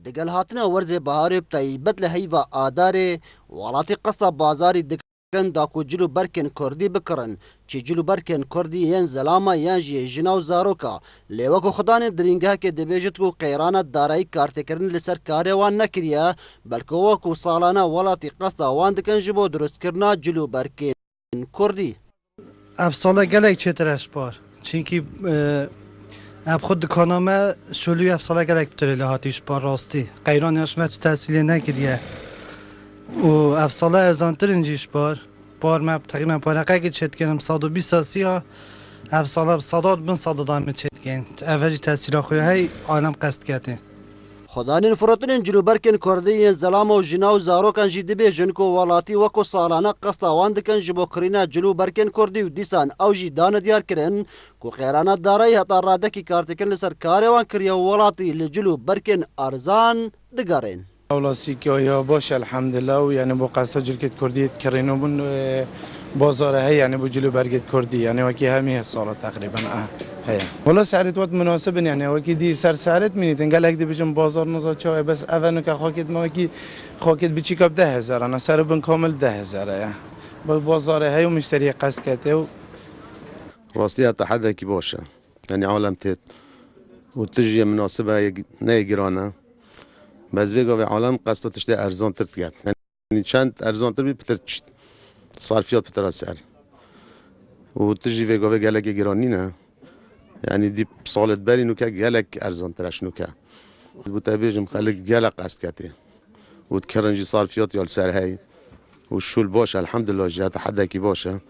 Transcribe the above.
دگل هاتنا ورز بهاری بتایبت لهیوا آداره ولاتی قصد بازاری دکن داکو جلو برکن کردی بکرن چی جلو برکن کردی ین زلاما ین جی جناو زاروکا لیوکو خدان درینگه که دبیجت کو قیران دارایی کارتکرن لسر کاروان نکریا بلکه وکو سالانه ولاتی قصد وان دکن جبو درست کرنا جلو برکن کردی اف ساله گلک چترش بار چونکی اب خود دکانامه شلوی اف ساله گلک بتره لحاتیش بار راستی قیرانیش وچ تحصیلی نکریه و اف ساله ارزانتر انجیش بار ما تقریبا پارقه که چت کنم 120 ساسی ها اف ساله صداد بن صدادامه چت کن اوجی تحصیل خوی های عالم قصد کته خدانین فراتنین جلو برکن کردی زلام و جناو زاروکان جی دبیجن کو ولاتی وکو سالانه قصد وان دکن جبو کرینا جلو برکن کردی و دیسان او جی دان دیار کرن کو خیرانه دارایی هتا رادکی کارتکن لسر کاروان کریا ولاتی لجلو برکن ارزان دگارین اولاسی که آیا باشه الحمدلله و یعنی با قصد جلکت کردی کرینو بون بازاره هی یعنی با جلو برگت کردی یعنی وکی همه سالا تقریبا هی ولی سعرت وقت مناسب یعنی وکی دی سعرت مینید انگل اگه بچم بازار نزا چای بس اولو که خاکت ما وکی خاکت بچی کب 10,000 انا سر بن کامل 10,000 با بازاره هی و مشتری قصد کته و راستی تحدي کی باشه یعنی عالم تت و تجی مناسبه نگرانه بس ویگا عالم قصد تشته ارزان تر تگت یعنی چند ارزان تر بی پتر صرفیات پتر سعر و تجی ویگا گلک گرانی نه یعنی دی سالت بری نو که گلک ارزان ترش نو که بو تبیجم خلق گلک قصد کته و تکرنجی صرفیات یا سر هی و شول باشه الحمدلله جهت حد کی باشه